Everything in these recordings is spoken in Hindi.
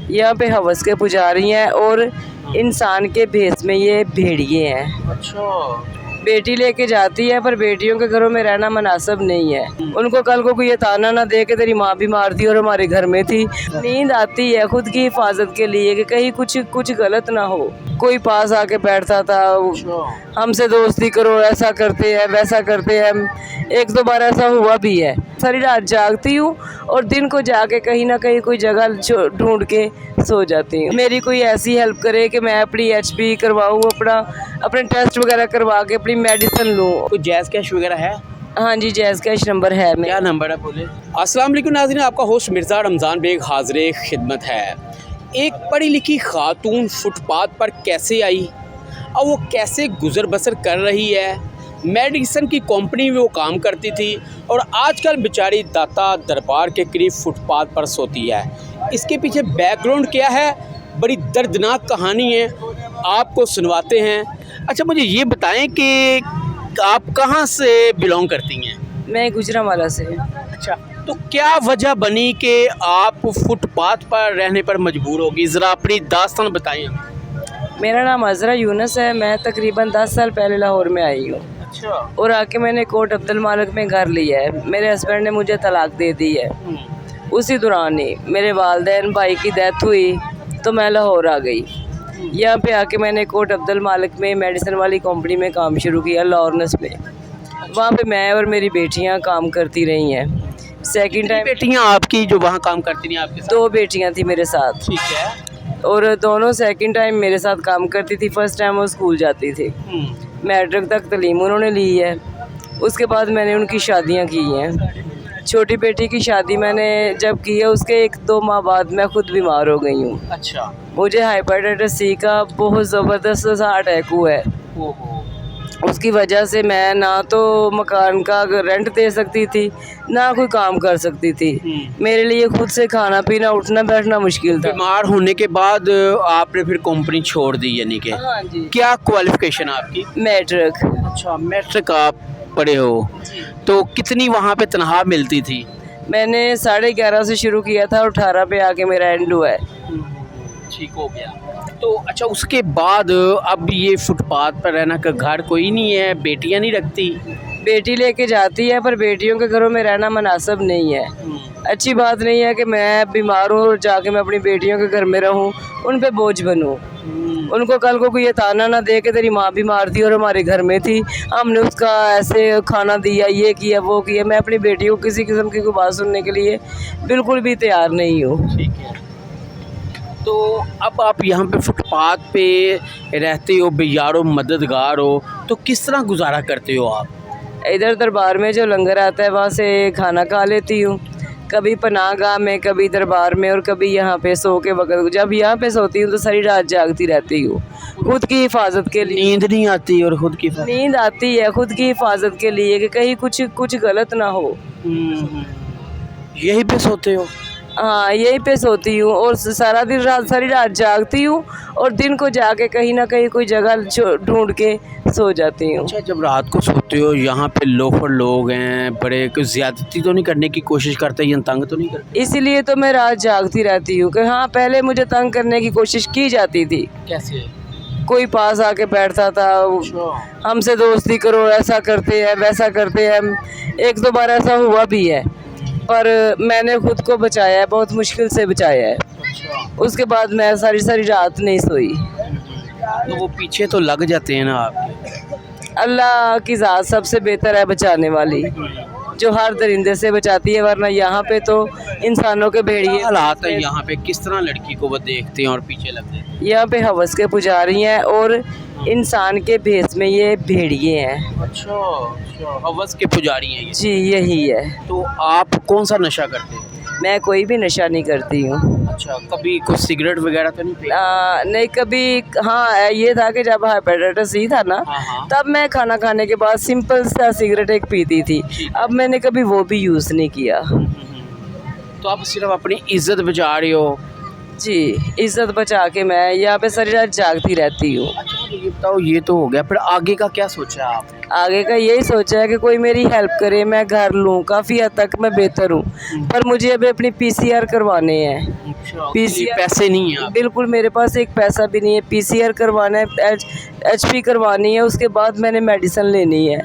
यहाँ पे हवस के पुजारी हैं और इंसान के भेष में ये भेड़िए हैं। अच्छा। बेटी लेके जाती है पर बेटियों के घरों में रहना मुनासिब नहीं है। उनको कल को कोई ये ताना ना दे के तेरी माँ बीमार थी और हमारे घर में थी। नींद आती है खुद की हिफाजत के लिए कि कहीं कुछ गलत ना हो। कोई पास आके बैठता था, हमसे दोस्ती करो, ऐसा करते हैं वैसा करते हैं। एक दो बार ऐसा हुआ भी है। सारी रात जागती हूँ और दिन को जाके कहीं ना कहीं कोई जगह ढूंढ के सो जाती हूँ। मेरी कोई ऐसी हेल्प करे कि मैं अपनी HP करवाऊँ, अपने टेस्ट वगैरह करवा के अपनी मेडिसिन लूँ। कोई जैज़ कैश वगैरह है? हाँ जी, जैज़ कैश नंबर है। क्या नंबर है बोले? अस्सलाम वालेकुम नाज़रीन, आपका होस्ट मिर्ज़ा रमज़ान बेग हाज़िर खिदमत है। एक पढ़ी लिखी खातून फुटपाथ पर कैसे आई और वो कैसे गुजर बसर कर रही है। मेडिसिन की कंपनी में वो काम करती थी और आजकल बेचारी दाता दरबार के करीब फुटपाथ पर सोती है। इसके पीछे बैकग्राउंड क्या है, बड़ी दर्दनाक कहानी है, आपको सुनवाते हैं। अच्छा, मुझे ये बताएं कि आप कहाँ से बिलोंग करती हैं? मैं गुजरांवाला से। अच्छा, तो क्या वजह बनी कि आप फुटपाथ पर रहने पर मजबूर होगी? ज़रा अपनी दास्तान बताइए। मेरा नाम अज़रा यूनुस है। मैं तकरीबन 10 साल पहले लाहौर में आई हूँ। अच्छा। और आके मैंने कोट अब्दुल मालिक में घर लिया है। मेरे हस्बैंड ने मुझे तलाक दे दी है। उसी दौरान ही मेरे वालिदैन भाई की डेथ हुई तो मैं लाहौर आ गई। यहाँ पे आके मैंने कोट अब्दुल मालिक में मेडिसिन वाली कंपनी में काम शुरू किया, लॉर्नस में। वहाँ पे मैं और मेरी बेटियाँ काम करती रही हैं। सेकंड टाइम बेटियां आपकी जो वहाँ काम करती थी आपके साथ? 2 बेटियाँ थी मेरे साथ। ठीक है। और दोनों सेकंड टाइम मेरे साथ काम करती थी। फर्स्ट टाइम वो स्कूल जाती थी। मैट्रिक तक तालीम उन्होंने ली है। उसके बाद मैंने उनकी शादियाँ की हैं। छोटी बेटी की शादी मैंने जब की है उसके 1-2 माह बाद मैं खुद बीमार हो गई हूँ। अच्छा। मुझे हाइपरटाइटिस C का बहुत ज़बरदस्त सा अटैक हुआ है। ओहो। उसकी वजह से मैं ना तो मकान का रेंट दे सकती थी, ना कोई काम कर सकती थी। मेरे लिए खुद से खाना पीना उठना बैठना मुश्किल था। बीमार होने के बाद आपने फिर कंपनी छोड़ दी यानी कि? हाँ जी। क्या क्वालिफिकेशन आपकी? मैट्रिक। अच्छा, मैट्रिक आप पढ़े हो। तो कितनी वहाँ पे तनख्वाह मिलती थी? मैंने 11:30 से शुरू किया था और 18 पे आके मेरा एंड हुआ है। ठीक हो गया। तो अच्छा, उसके बाद अब ये फुटपाथ पर रहना का घर कोई नहीं है, बेटियां नहीं रखती? बेटी लेके जाती है पर बेटियों के घरों में रहना मुनासिब नहीं है। अच्छी बात नहीं है कि मैं बीमार हूँ और जाके मैं अपनी बेटियों के घर में रहूँ, उन पे बोझ बनूँ। उनको कल को कोई ये ताना ना दे के तेरी माँ बीमार थी और हमारे घर में थी, हमने उसका ऐसे खाना दिया, ये किया वो किया। मैं अपनी बेटी को किसी किस्म की कोई बात सुनने के लिए बिल्कुल भी तैयार नहीं हूँ। ठीक है। तो अब आप यहाँ पे फुटपाथ पे रहते हो, बेयारो मददगार हो, तो किस तरह गुजारा करते हो आप? इधर दरबार में जो लंगर आता है वहाँ से खाना खा लेती हूँ। कभी पनाहगाह में, कभी दरबार में और कभी यहाँ पे सो के वक्त। जब यहाँ पे सोती हूँ तो सारी रात जागती रहती हूँ खुद की हिफाजत के लिए। नींद नहीं आती? और खुद की नींद आती है खुद की हिफाजत के लिए कि कहीं कुछ गलत ना हो। यही पे सोते हो? हाँ, यहीं पे सोती हूँ और सारी रात जागती हूँ और दिन को जाके कहीं ना कहीं कोई जगह ढूंढ के सो जाती हूँ। अच्छा, जब रात को सोते हो यहाँ पे लोफर लोग हैं, बड़े कुछ ज्यादती तो नहीं करने की कोशिश करते या तंग तो नहीं करते? इसीलिए तो मैं रात जागती रहती हूँ कि हाँ, पहले मुझे तंग करने की कोशिश की जाती थी। कैसे? कोई पास आके बैठता था, हमसे दोस्ती करो, ऐसा करते हैं वैसा करते हैं। 1-2 बार ऐसा हुआ भी है पर मैंने खुद को बचाया है, बहुत मुश्किल से बचाया है। उसके बाद मैं सारी रात नहीं सोई। तो वो पीछे तो लग जाते हैं ना आपके? अल्लाह की ज़ात सबसे बेहतर है बचाने वाली, जो हर दरिंदे से बचाती है। वरना यहाँ पे तो इंसानों के भेड़िए हालात है यहाँ पे, किस तरह लड़की को वो देखते हैं और पीछे लगते हैं? यहाँ पे हवस के पुजारी हैं और इंसान के भेष में ये भेड़िए हैं। अच्छा, हवस के पुजारी हैं ये? जी, यही है। तो आप कौन सा नशा करते हैं? मैं कोई भी नशा नहीं करती हूँ। अच्छा, कभी कुछ सिगरेट वगैरह तो नहीं पी? नहीं कभी। हाँ, ये था कि जब हाइपरटाइटिस C था ना, तब मैं खाना खाने के बाद सिंपल सा सिगरेट एक पीती थी। अब मैंने कभी वो भी यूज़ नहीं किया। तो आप सिर्फ अपनी इज्जत बचा रहे हो? जी, इज्जत बचा के मैं यहाँ पे सारी रात जागती रहती हूँ। अच्छा, मुझे ये बताओ, ये तो हो गया, फिर आगे का क्या सोचा आप? आगे का यही सोचा है कि कोई मेरी हेल्प करे, मैं घर लूँ, काफ़ी हद तक मैं बेहतर हूँ। पर मुझे अभी अपनी पीसीआर करवाने हैं। पीसीआर पैसे नहीं हैं आप? बिल्कुल मेरे पास एक पैसा भी नहीं है। पीसीआर करवाना है, एचपी करवानी है, उसके बाद मैंने मेडिसिन लेनी है।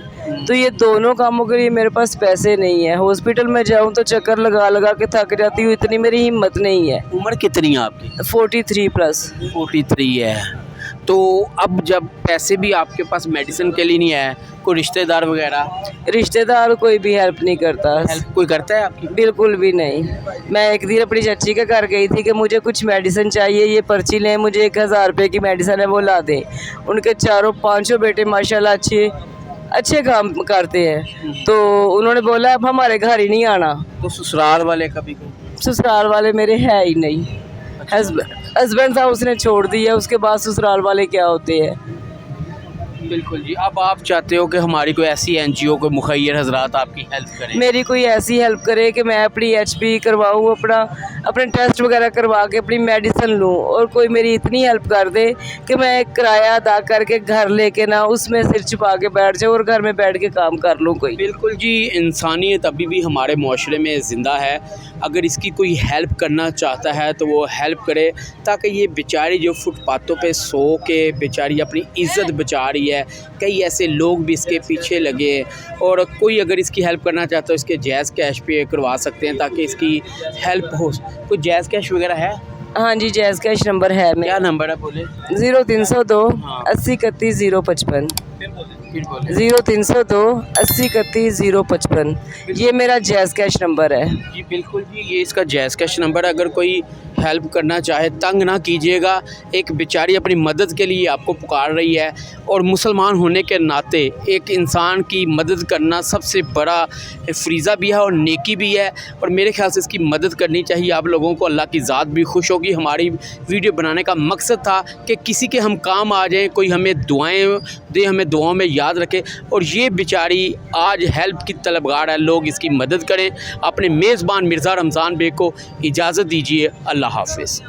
तो ये दोनों कामों के लिए मेरे पास पैसे नहीं है। हॉस्पिटल में जाऊँ तो चक्कर लगा लगा के थक जाती हूँ, इतनी मेरी हिम्मत नहीं है। उम्र कितनी है आपकी? 43 प्लस। 43 है। तो अब जब पैसे भी आपके पास मेडिसिन के लिए नहीं है, कोई रिश्तेदार वगैरह रिश्तेदार कोई भी हेल्प नहीं करता, हेल्प कोई करता है आपकी? बिल्कुल भी नहीं। मैं एक दिन अपनी चाची के घर गई थी कि मुझे कुछ मेडिसिन चाहिए, ये पर्ची लें, मुझे 1000 रुपये की मेडिसिन है वो ला दें। उनके चारों पांचों बेटे माशाल्लाह अच्छे काम करते हैं। तो उन्होंने बोला अब हमारे घर ही नहीं आना। तो ससुराल वाले कभी कोई? ससुराल वाले मेरे है ही नहीं। हस्बैंड था उसने छोड़ दिया, उसके बाद ससुराल वाले क्या होते हैं। बिल्कुल जी। अब आप चाहते हो कि हमारी कोई ऐसी एनजीओ कोई मुखैर हजरात आपकी हेल्प करें? मेरी कोई ऐसी हेल्प करे कि मैं अपनी एचपी करवाऊँ, अपने टेस्ट वगैरह करवा के अपनी मेडिसिन लूँ, और कोई मेरी इतनी हेल्प कर दे कि मैं किराया अदा करके घर लेके ना उसमें सिर छुपा के बैठ जाऊँ और घर में बैठ के काम कर लूँ कोई। बिल्कुल जी। इंसानियत अभी भी हमारे माशरे में ज़िंदा है। अगर इसकी कोई हेल्प करना चाहता है तो वो हेल्प करे, ताकि ये बेचारी जो फुटपाथों पे सो के बेचारी अपनी इज़्ज़त बचा रही है, कई ऐसे लोग भी इसके पीछे लगे, और कोई अगर इसकी हेल्प करना चाहता है इसके जैज़ कैश पे करवा सकते हैं ताकि इसकी हेल्प हो। कोई जैज़ कैश वगैरह है? हाँ जी, जैज़ कैश नंबर है क्या नंबर है बोले? 0302 हाँ। 80 31 055। फिर बोले। 0302 80 31 055, ये मेरा जैज़ कैश नंबर है। जी बिल्कुल जी, ये इसका जैज़ कैश नंबर है। अगर कोई हेल्प करना चाहे तंग ना कीजिएगा, एक बेचारी अपनी मदद के लिए आपको पुकार रही है, और मुसलमान होने के नाते एक इंसान की मदद करना सबसे बड़ा फ़रीज़ा भी है और नेकी भी है, और मेरे ख्याल से इसकी मदद करनी चाहिए आप लोगों को। अल्लाह की ज़ात भी खुश होगी। हमारी वीडियो बनाने का मकसद था कि किसी के हम काम आ जाएँ, कोई हमें दुआएँ दे, हमें दुआओं में याद रखे, और ये बेचारी आज हेल्प की तलबगार है। लोग इसकी मदद करें। अपने मेज़बान मिर्ज़ा रमज़ान बेग को इजाज़त दीजिए। अल्लाह हाफ़िज़।